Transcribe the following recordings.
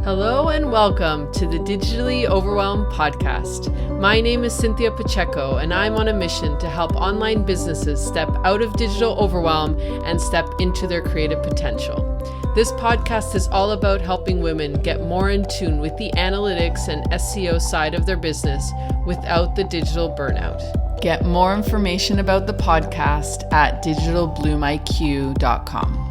Hello and welcome to the Digitally Overwhelmed podcast. My name is Cynthia Pacheco and I'm on a mission to help online businesses step out of digital overwhelm and step into their creative potential. This podcast is all about helping women get more in tune with the analytics and SEO side of their business without the digital burnout. Get more information about the podcast at digitalbloomiq.com.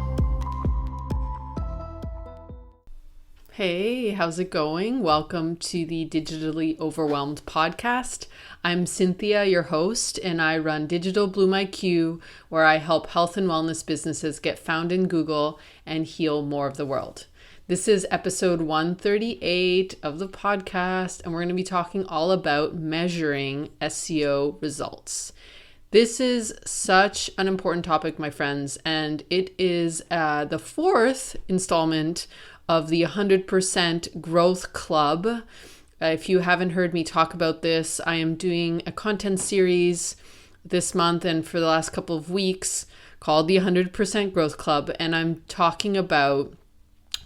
Hey, how's it going? Welcome to the Digitally Overwhelmed podcast. I'm Cynthia, your host, and I run Digital Bloom IQ, where I help health and wellness businesses get found in Google and heal more of the world. This is episode 138 of the podcast, and we're going to be talking all about measuring SEO results. This is such an important topic, my friends, and it is the fourth installment of the 100% Growth Club. If you haven't heard me talk about this, I am doing a content series this month and for the last couple of weeks called the 100% Growth Club. And I'm talking about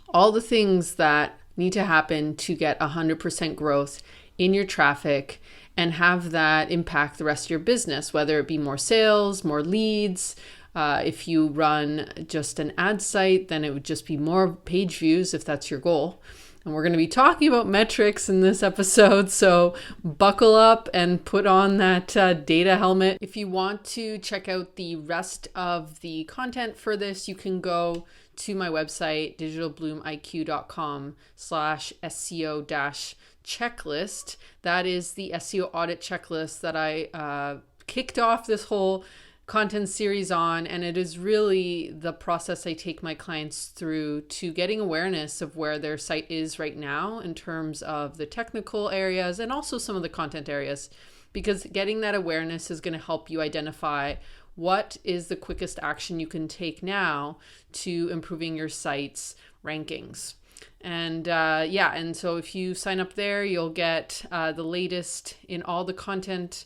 all the things that need to happen to get 100% growth in your traffic and have that impact the rest of your business, whether it be more sales, more leads. If you run just an ad site, then it would just be more page views if that's your goal. And we're going to be talking about metrics in this episode, so buckle up and put on that data helmet. If you want to check out the rest of the content for this, you can go to my website, digitalbloomiq.com/SEO-checklist. That is the SEO audit checklist that I kicked off this whole content series on, and it is really the process I take my clients through to getting awareness of where their site is right now in terms of the technical areas and also some of the content areas, because getting that awareness is going to help you identify what is the quickest action you can take now to improving your site's rankings. And and so if you sign up there, you'll get the latest in all the content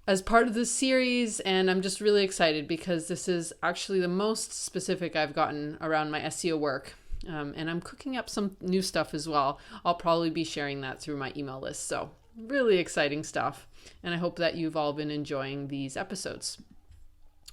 as part of this series, and I'm just really excited because this is actually the most specific I've gotten around my SEO work. And I'm cooking up some new stuff as well. I'll probably be sharing that through my email list. So really exciting stuff. And I hope that you've all been enjoying these episodes.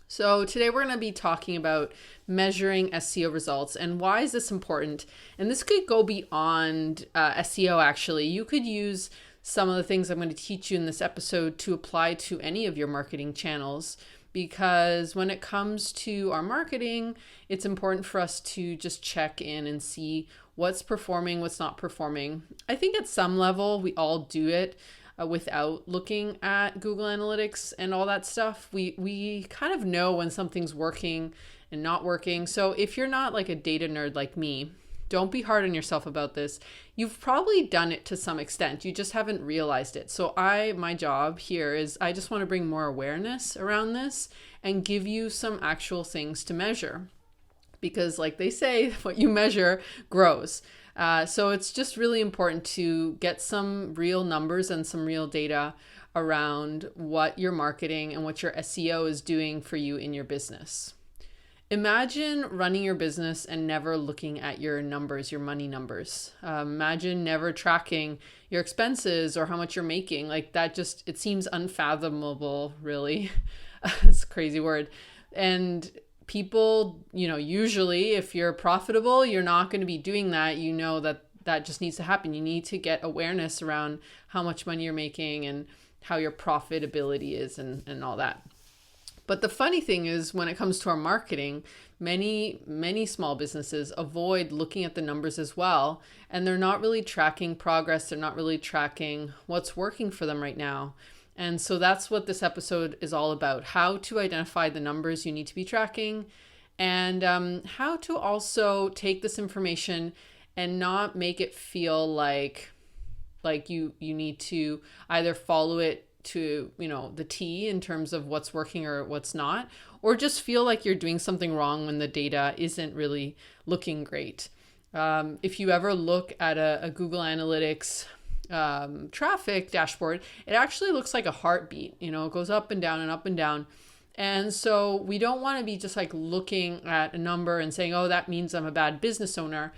So today we're going to be talking about measuring SEO results and why is this important? And this could go beyond SEO actually. You could use some of the things I'm going to teach you in this episode to apply to any of your marketing channels, because when it comes to our marketing, it's important for us to just check in and see what's performing, what's not performing. I think at some level, we all do it without looking at Google Analytics and all that stuff. We kind of know when something's working and not working. So if you're not like a data nerd like me, don't be hard on yourself about this. You've probably done it to some extent. You just haven't realized it. So my job here is I just want to bring more awareness around this and give you some actual things to measure. Because like they say, what you measure grows. So it's just really important to get some real numbers and some real data around what your marketing and what your SEO is doing for you in your business. Imagine running your business and never looking at your numbers, your money numbers. Imagine never tracking your expenses or how much you're making. Like that it seems unfathomable, really. It's a crazy word. And people, usually if you're profitable, you're not going to be doing that. You know that just needs to happen. You need to get awareness around how much money you're making and how your profitability is and all that. But the funny thing is when it comes to our marketing, many small businesses avoid looking at the numbers as well. And they're not really tracking progress. They're not really tracking what's working for them right now. And so that's what this episode is all about, how to identify the numbers you need to be tracking and how to also take this information and not make it feel like you need to either follow it to the T in terms of what's working or what's not, or just feel like you're doing something wrong when the data isn't really looking great. If you ever look at a Google Analytics traffic dashboard, it actually looks like a heartbeat. It goes up and down and up and down. And so we don't want to be just like looking at a number and saying, oh, that means I'm a bad business owner.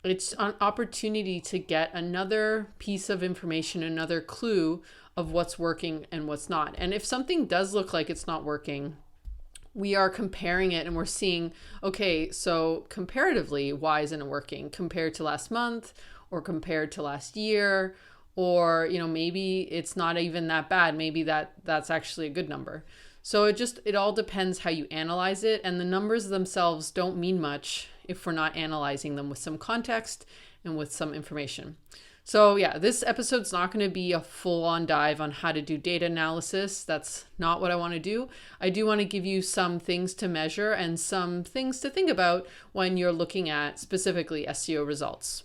It's an opportunity to get another piece of information, another clue of what's working and what's not. And if something does look like it's not working, we are comparing it and we're seeing, okay, so comparatively, why isn't it working compared to last month or compared to last year? Or, maybe it's not even that bad. Maybe that's actually a good number. So it all depends how you analyze it. And the numbers themselves don't mean much if we're not analyzing them with some context and with some information. So yeah, this episode's not going to be a full-on dive on how to do data analysis. That's not what I want to do. I do want to give you some things to measure and some things to think about when you're looking at specifically SEO results.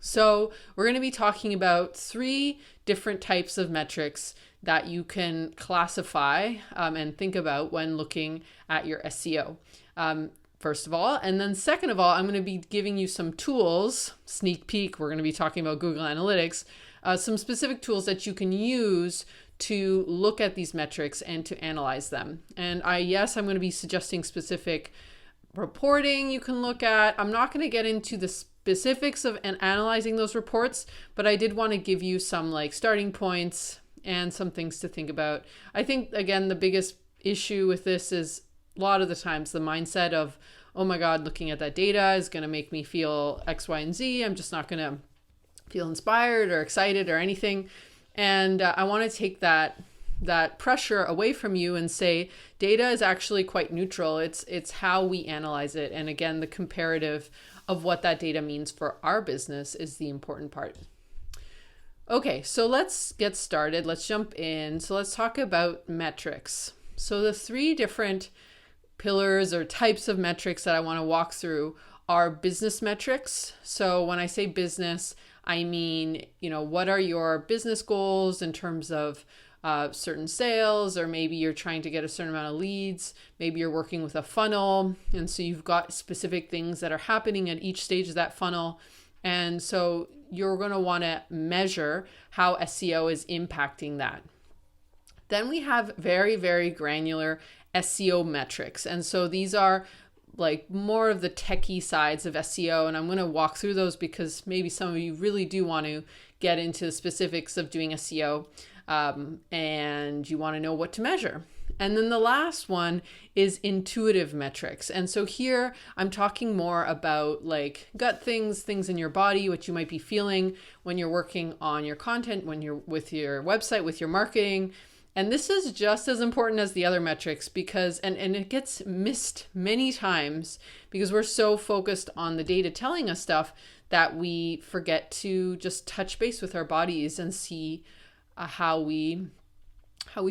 So we're going to be talking about 3 different types of metrics that you can classify and think about when looking at your SEO. First of all, and then second of all, I'm going to be giving you some tools, sneak peek, we're going to be talking about Google Analytics, some specific tools that you can use to look at these metrics and to analyze them. And I'm going to be suggesting specific reporting you can look at. I'm not going to get into the specifics of analyzing those reports, but I did want to give you some starting points and some things to think about. I think, again, the biggest issue with this is a lot of the times the mindset of, oh my God, looking at that data is going to make me feel X, Y, and Z. I'm just not going to feel inspired or excited or anything. And I want to take that pressure away from you and say data is actually quite neutral. It's how we analyze it. And again, the comparative of what that data means for our business is the important part. Okay, so let's get started. Let's jump in. So let's talk about metrics. So the 3 different pillars or types of metrics that I want to walk through are business metrics. So when I say business, I mean, what are your business goals in terms of certain sales, or maybe you're trying to get a certain amount of leads. Maybe you're working with a funnel. And so you've got specific things that are happening at each stage of that funnel. And so you're going to want to measure how SEO is impacting that. Then we have very, very granular SEO metrics. And so these are more of the techie sides of SEO. And I'm going to walk through those because maybe some of you really do want to get into the specifics of doing SEO and you want to know what to measure. And then the last one is intuitive metrics. And so here I'm talking more about gut things in your body, what you might be feeling when you're working on your content, when you're with your website, with your marketing. And this is just as important as the other metrics because, and it gets missed many times because we're so focused on the data telling us stuff that we forget to just touch base with our bodies and see how we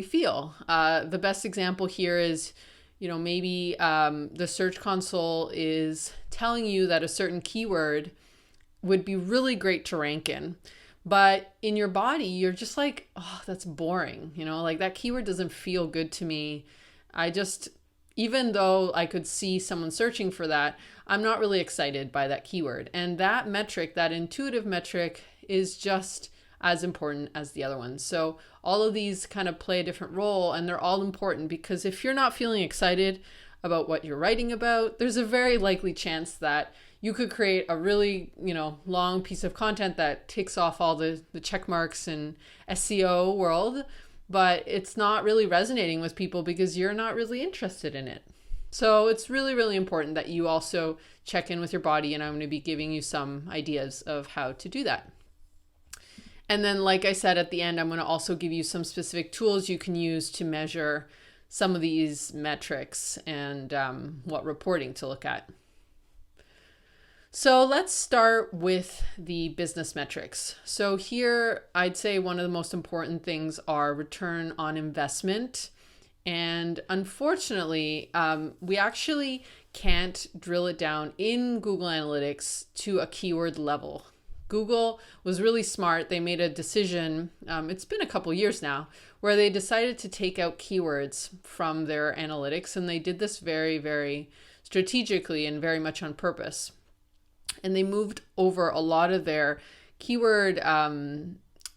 feel. The best example here is, maybe the Search Console is telling you that a certain keyword would be really great to rank in. But in your body, you're just oh, that's boring. That keyword doesn't feel good to me. Even though I could see someone searching for that, I'm not really excited by that keyword. And that metric, that intuitive metric, is just as important as the other ones. So all of these kind of play a different role, and they're all important because if you're not feeling excited about what you're writing about, there's a very likely chance that you could create a really, long piece of content that ticks off all the check marks in SEO world, but it's not really resonating with people because you're not really interested in it. So it's really, really important that you also check in with your body, and I'm going to be giving you some ideas of how to do that. And then, like I said, at the end, I'm going to also give you some specific tools you can use to measure some of these metrics and what reporting to look at. So let's start with the business metrics. So here, I'd say one of the most important things are return on investment. And unfortunately, we actually can't drill it down in Google Analytics to a keyword level. Google was really smart. They made a decision, it's been a couple years now, where they decided to take out keywords from their analytics. And they did this very, very strategically and very much on purpose. And they moved over a lot of their keyword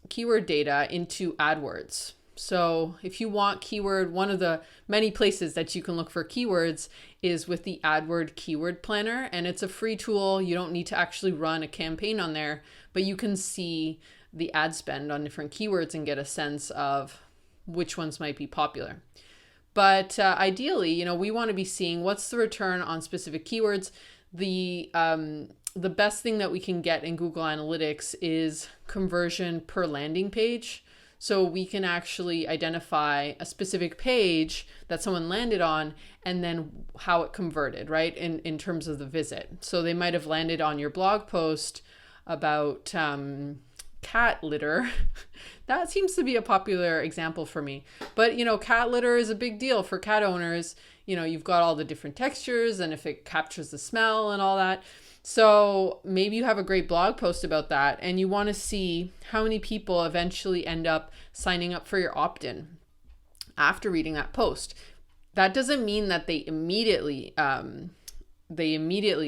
data into AdWords. So if you want keyword, one of the many places that you can look for keywords is with the AdWord Keyword Planner, and it's a free tool. You don't need to actually run a campaign on there, but you can see the ad spend on different keywords and get a sense of which ones might be popular. But ideally, we want to be seeing what's the return on specific keywords. The best thing that we can get in Google Analytics is conversion per landing page. So we can actually identify a specific page that someone landed on and then how it converted, right? In terms of the visit. So they might have landed on your blog post about cat litter. That seems to be a popular example for me. But, cat litter is a big deal for cat owners. You've got all the different textures and if it captures the smell and all that. So maybe you have a great blog post about that and you want to see how many people eventually end up signing up for your opt-in after reading that post. That doesn't mean that they immediately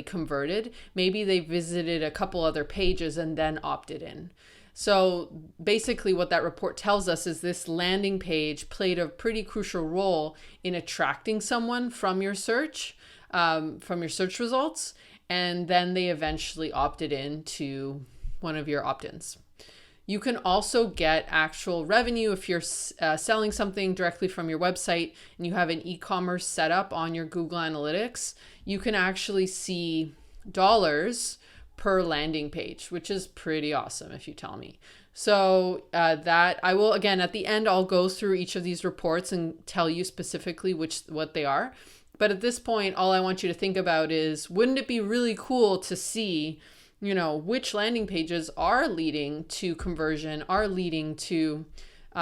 converted. Maybe they visited a couple other pages and then opted in. So basically what that report tells us is this landing page played a pretty crucial role in attracting someone from your search results. And then they eventually opted into one of your opt-ins. You can also get actual revenue if you're selling something directly from your website and you have an e-commerce setup on your Google Analytics. You can actually see dollars per landing page, which is pretty awesome if you tell me. So that I will, again, at the end, I'll go through each of these reports and tell you specifically what they are. But at this point, all I want you to think about is, wouldn't it be really cool to see, which landing pages are leading to conversion, are leading to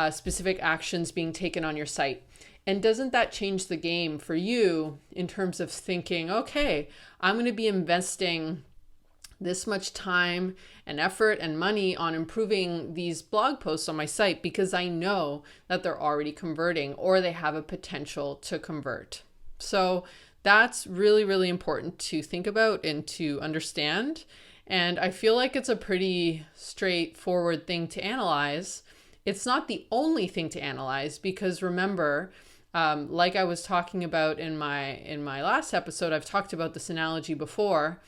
specific actions being taken on your site? And doesn't that change the game for you in terms of thinking, okay, I'm going to be investing this much time and effort and money on improving these blog posts on my site because I know that they're already converting or they have a potential to convert. So that's really, really important to think about and to understand. And I feel like it's a pretty straightforward thing to analyze. It's not the only thing to analyze because remember, like I was talking about in my last episode, I've talked about this analogy before,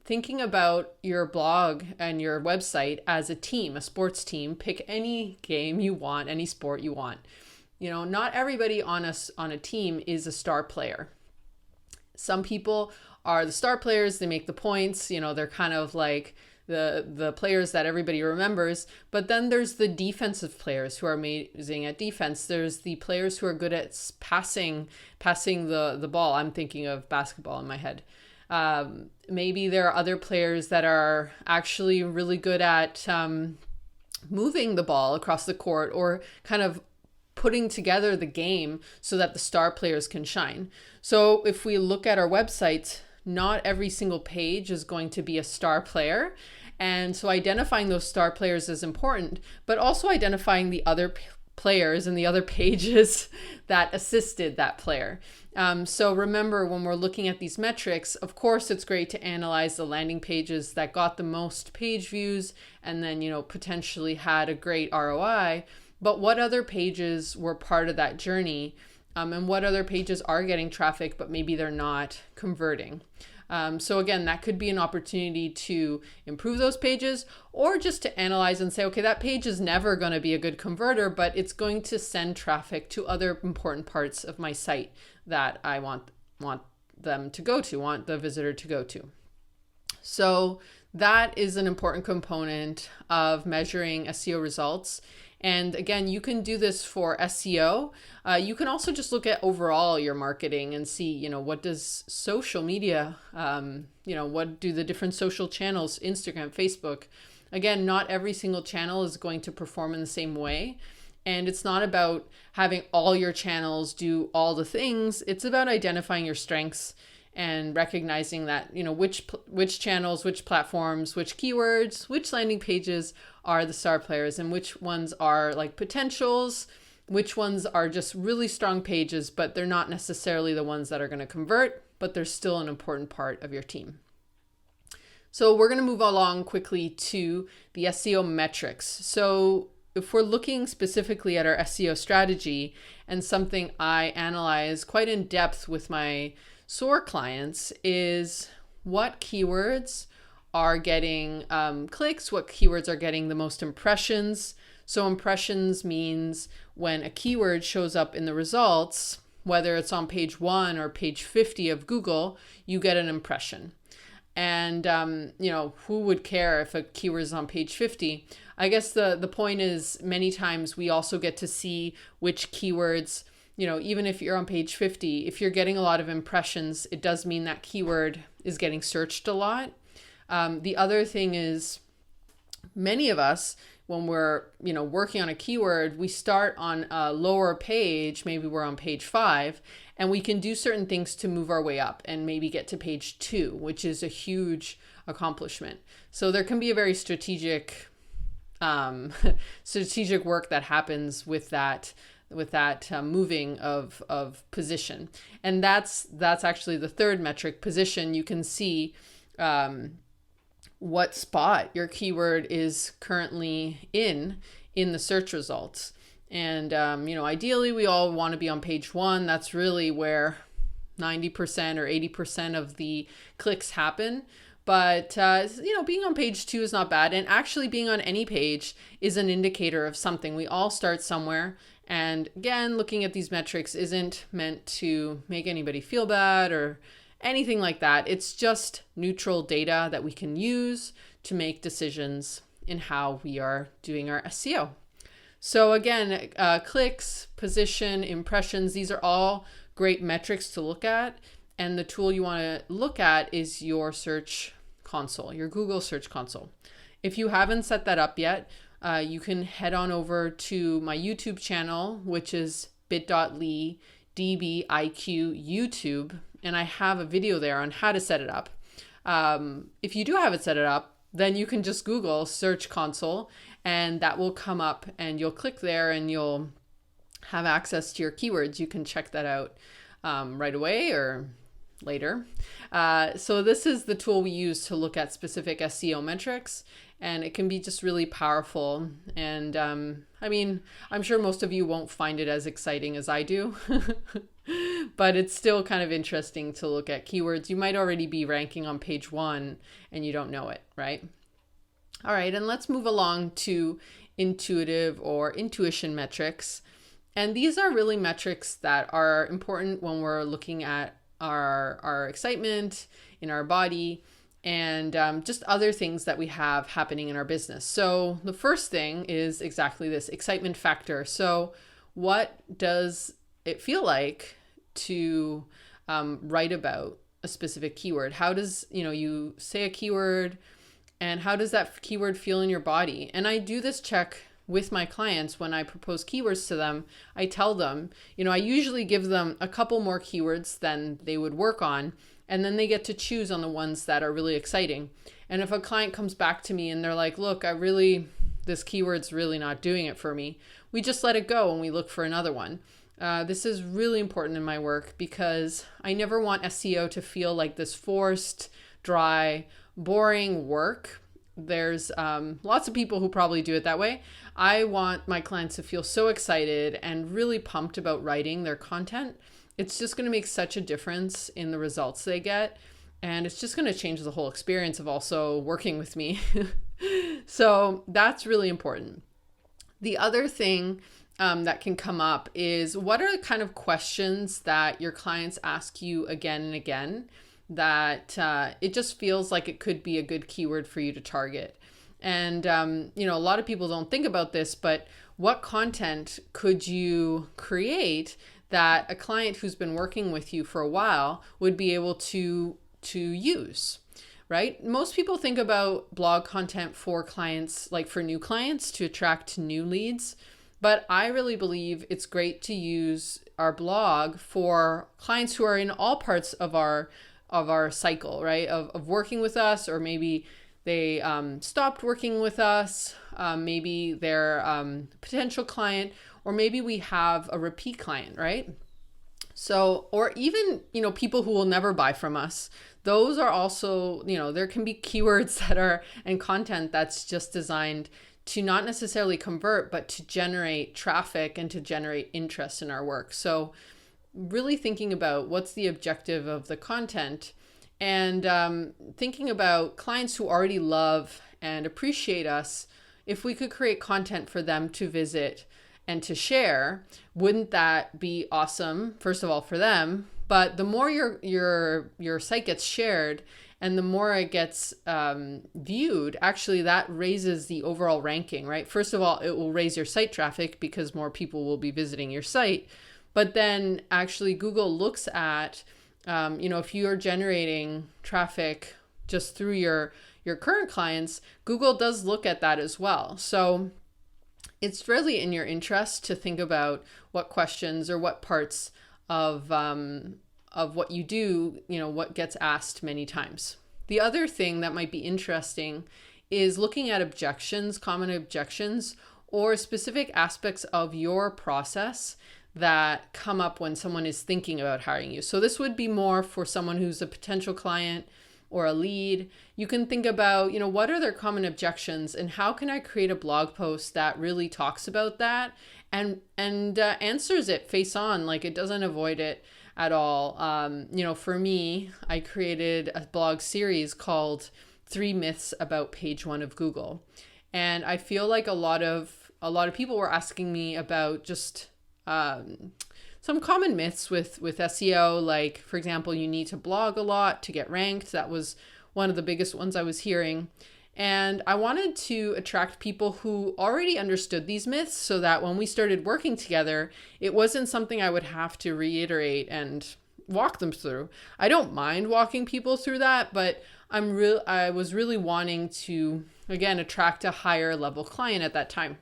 thinking about your blog and your website as a team, a sports team. Pick any game you want, any sport you want. Not everybody on a team is a star player. Some people are the star players, they make the points, they're kind of like the players that everybody remembers. But then there's the defensive players who are amazing at defense. There's the players who are good at passing the ball. I'm thinking of basketball in my head. Maybe there are other players that are actually really good at moving the ball across the court or kind of putting together the game so that the star players can shine. So if we look at our websites, not every single page is going to be a star player. And so identifying those star players is important, but also identifying the other players and the other pages that assisted that player. So remember, when we're looking at these metrics, of course, it's great to analyze the landing pages that got the most page views and then, potentially had a great ROI. But what other pages were part of that journey? And what other pages are getting traffic, but maybe they're not converting? So again, that could be an opportunity to improve those pages or just to analyze and say, okay, that page is never going to be a good converter, but it's going to send traffic to other important parts of my site that I want them to go to, want the visitor to go to. So that is an important component of measuring SEO results. And again, you can do this for SEO. You can also just look at overall your marketing and see, what does social media, what do the different social channels, Instagram, Facebook. Again, not every single channel is going to perform in the same way. And it's not about having all your channels do all the things. It's about identifying your strengths and recognizing that, which channels, which platforms, which keywords, which landing pages are the star players and which ones are like potentials, which ones are just really strong pages, but they're not necessarily the ones that are going to convert, but they're still an important part of your team. So we're going to move along quickly to the SEO metrics. So if we're looking specifically at our SEO strategy, and something I analyze quite in depth with my SOAR clients is what keywords are getting clicks, what keywords are getting the most impressions. So impressions means when a keyword shows up in the results, whether it's on page 1 or page 50 of Google, you get an impression. And, who would care if a keyword is on page 50? I guess the point is many times we also get to see which keywords, even if you're on page 50, if you're getting a lot of impressions, it does mean that keyword is getting searched a lot. The other thing is many of us, when we're, working on a keyword, we start on a lower page, maybe we're on page 5, and we can do certain things to move our way up and maybe get to page 2, which is a huge accomplishment. So there can be a very strategic work that happens with that moving of position. And that's actually the third metric, position. You can see what spot your keyword is currently in the search results. And, ideally we all want to be on page 1. That's really where 90% or 80% of the clicks happen. But, being on page 2 is not bad. And actually being on any page is an indicator of something. We all start somewhere. And again, looking at these metrics isn't meant to make anybody feel bad or anything like that. It's just neutral data that we can use to make decisions in how we are doing our SEO. So again, clicks, position, impressions, these are all great metrics to look at. And the tool you want to look at is your search console, your Google Search Console. If you haven't set that up yet, you can head on over to my YouTube channel, which is bit.ly dbiq YouTube. And I have a video there on how to set it up. If you do have it set it up, then you can just Google Search Console and that will come up and you'll click there and you'll have access to your keywords. You can check that out right away or later. So this is the tool we use to look at specific SEO metrics, and it can be just really powerful. And I'm sure most of you won't find it as exciting as I do, but it's still kind of interesting to look at keywords. You might already be ranking on page 1 and you don't know it, right? All right, and let's move along to intuitive or intuition metrics. And these are really metrics that are important when we're looking at our excitement in our body and just other things that we have happening in our business. So the first thing is exactly this, excitement factor. So what does it feel like to write about a specific keyword? How does, you say a keyword and how does that keyword feel in your body? And I do this check with my clients when I propose keywords to them. I tell them, I usually give them a couple more keywords than they would work on, and then they get to choose on the ones that are really exciting. And if a client comes back to me and they're like, look, this keyword's really not doing it for me, we just let it go and we look for another one. This is really important in my work because I never want SEO to feel like this forced, dry, boring work. There's lots of people who probably do it that way. I want my clients to feel so excited and really pumped about writing their content. It's just going to make such a difference in the results they get. And it's just going to change the whole experience of also working with me. So that's really important. The other thing that can come up is, what are the kind of questions that your clients ask you again and again that it just feels like it could be a good keyword for you to target? And, a lot of people don't think about this, but what content could you create that a client who's been working with you for a while would be able to use, right? Most people think about blog content for clients, like for new clients to attract new leads. But I really believe it's great to use our blog for clients who are in all parts of our cycle, right? Of working with us, or maybe they stopped working with us. Maybe they're a potential client, or maybe we have a repeat client, right? So, or even, people who will never buy from us, those are also, there can be keywords that are, and content that's just designed to not necessarily convert, but to generate traffic and to generate interest in our work. So really thinking about what's the objective of the content, and thinking about clients who already love and appreciate us. If we could create content for them to visit and to share, wouldn't that be awesome? First of all, for them, but the more your site gets shared and the more it gets viewed, actually that raises the overall ranking, right? First of all, it will raise your site traffic because more people will be visiting your site. But then actually Google looks at, if you are generating traffic just through your current clients, Google does look at that as well. So it's really in your interest to think about what questions or what parts of what you do, what gets asked many times. The other thing that might be interesting is looking at objections, common objections, or specific aspects of your process that come up when someone is thinking about hiring you. So this would be more for someone who's a potential client or a lead. You can think about, what are their common objections and how can I create a blog post that really talks about that and answers it face on, like it doesn't avoid it at all. For me, I created a blog series called 3 Myths About Page 1 of Google. And I feel like a lot of people were asking me about just some common myths with SEO, like, for example, you need to blog a lot to get ranked. That was one of the biggest ones I was hearing. And I wanted to attract people who already understood these myths so that when we started working together, it wasn't something I would have to reiterate and walk them through. I don't mind walking people through that, but I was really wanting to, again, attract a higher level client at that time.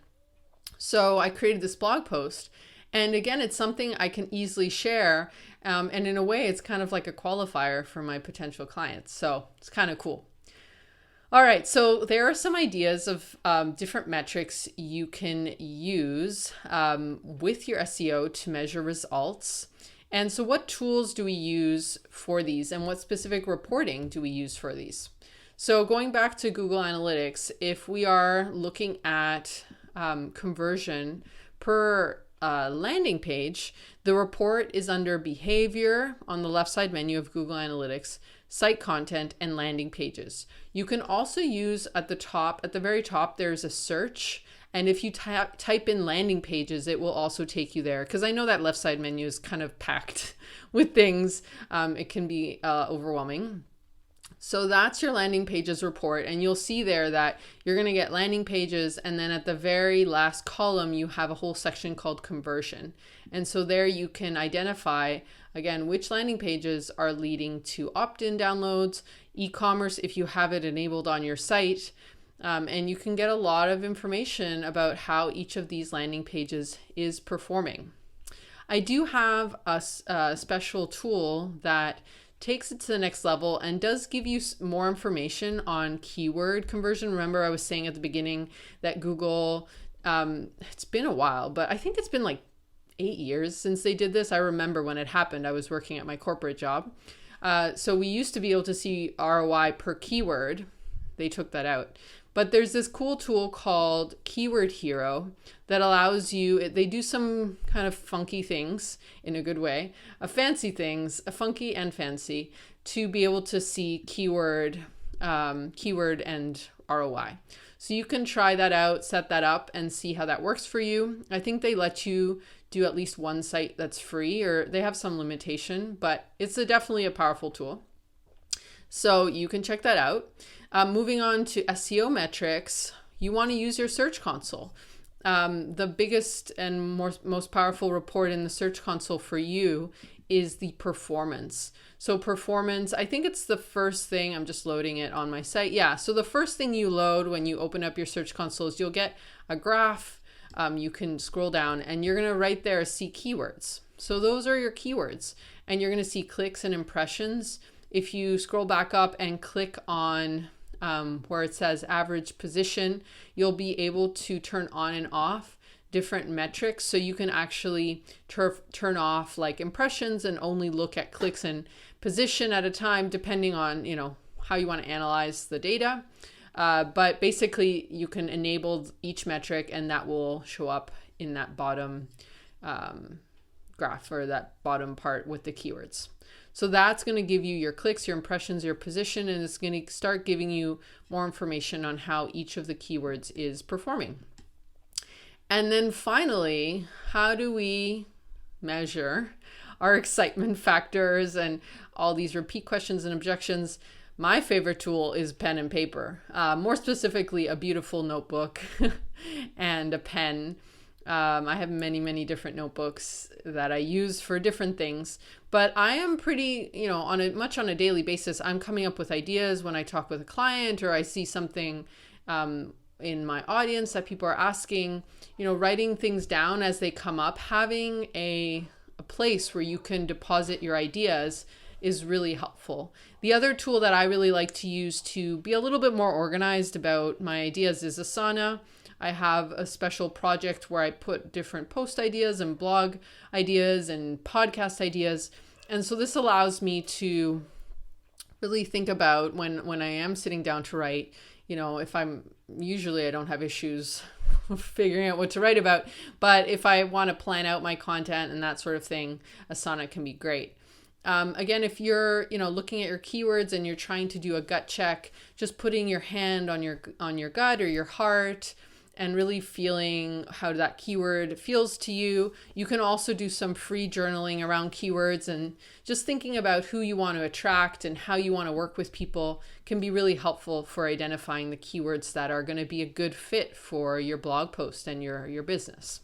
So I created this blog post. And again, it's something I can easily share. And in a way, it's kind of like a qualifier for my potential clients. So it's kind of cool. All right. So there are some ideas of different metrics you can use with your SEO to measure results. And so what tools do we use for these and what specific reporting do we use for these? So going back to Google Analytics, if we are looking at conversion per landing page, the report is under behavior on the left side menu of Google Analytics, site content, and landing pages. You can also use at the very top, there's a search. And if you type in landing pages, it will also take you there. Because I know that left side menu is kind of packed with things. It can be overwhelming. So that's your landing pages report. And you'll see there that you're going to get landing pages. And then at the very last column, you have a whole section called conversion. And so there you can identify, again, which landing pages are leading to opt-in downloads, e-commerce if you have it enabled on your site. And you can get a lot of information about how each of these landing pages is performing. I do have a special tool that takes it to the next level and does give you more information on keyword conversion. Remember, I was saying at the beginning that Google, it's been a while, but I think it's been like 8 years since they did this. I remember when it happened, I was working at my corporate job. So we used to be able to see ROI per keyword. They took that out. But there's this cool tool called Keyword Hero that allows you, they do some kind of funky things in a good way, funky and fancy, to be able to see keyword and ROI. So you can try that out, set that up, and see how that works for you. I think they let you do at least one site that's free, or they have some limitation, but it's definitely a powerful tool. So you can check that out. Moving on to SEO metrics, you want to use your Search Console. The biggest and most powerful report in the Search Console for you is the performance. So performance, I think it's the first thing, I'm just loading it on my site. Yeah, so the first thing you load when you open up your Search Console is you'll get a graph. You can scroll down and you're going to right there see keywords. So those are your keywords, and you're going to see clicks and impressions. If you scroll back up and click on where it says average position, you'll be able to turn on and off different metrics. So you can actually turn off like impressions and only look at clicks and position at a time, depending on, how you want to analyze the data. But basically you can enable each metric and that will show up in that bottom graph, or that bottom part with the keywords. So that's going to give you your clicks, your impressions, your position, and it's going to start giving you more information on how each of the keywords is performing. And then finally, how do we measure our excitement factors and all these repeat questions and objections? My favorite tool is pen and paper, more specifically a beautiful notebook and a pen. I have many, many different notebooks that I use for different things, but I am pretty, on a daily basis, I'm coming up with ideas when I talk with a client or I see something in my audience that people are asking, writing things down as they come up. Having a place where you can deposit your ideas is really helpful. The other tool that I really like to use to be a little bit more organized about my ideas is Asana. I have a special project where I put different post ideas and blog ideas and podcast ideas. And so this allows me to really think about when I am sitting down to write, if I don't have issues figuring out what to write about, but if I want to plan out my content and that sort of thing, Asana can be great. Again, if you're, looking at your keywords and you're trying to do a gut check, just putting your hand on your gut or your heart and really feeling how that keyword feels to you. You can also do some free journaling around keywords, and just thinking about who you want to attract and how you want to work with people can be really helpful for identifying the keywords that are going to be a good fit for your blog post and your business.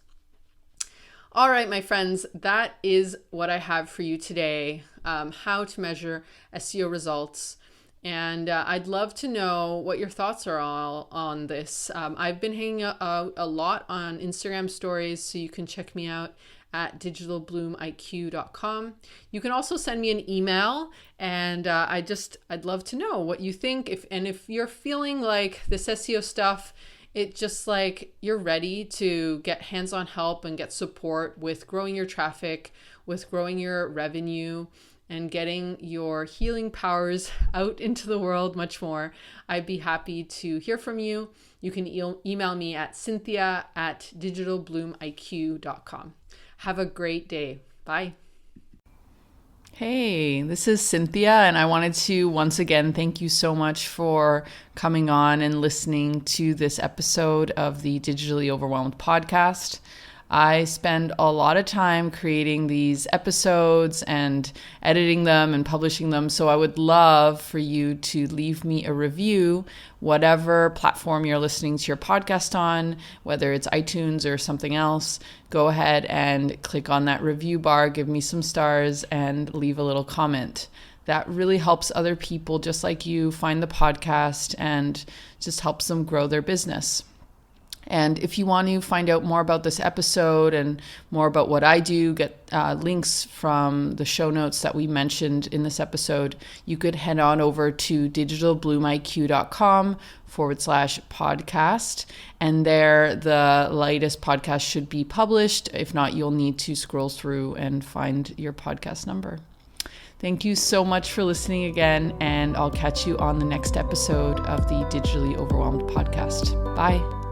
All right, my friends, that is what I have for you today, how to measure SEO results. And I'd love to know what your thoughts are all on this. I've been hanging out a lot on Instagram stories, so you can check me out at digitalbloomiq.com. You can also send me an email, and I'd love to know what you think. If you're feeling like this SEO stuff, it's just like you're ready to get hands-on help and get support with growing your traffic, with growing your revenue, and getting your healing powers out into the world much more, I'd be happy to hear from you. You can email me at cynthia@digitalbloomiq.com. Have a great day. Bye. Hey, this is Cynthia, and I wanted to once again thank you so much for coming on and listening to this episode of the Digitally Overwhelmed podcast. I spend a lot of time creating these episodes and editing them and publishing them. So I would love for you to leave me a review, whatever platform you're listening to your podcast on, whether it's iTunes or something else. Go ahead and click on that review bar, give me some stars, and leave a little comment. That really helps other people just like you find the podcast and just helps them grow their business. And if you want to find out more about this episode and more about what I do, get links from the show notes that we mentioned in this episode, you could head on over to digitalbloomiq.com/podcast. And there, the latest podcast should be published. If not, you'll need to scroll through and find your podcast number. Thank you so much for listening again, and I'll catch you on the next episode of the Digitally Overwhelmed podcast. Bye.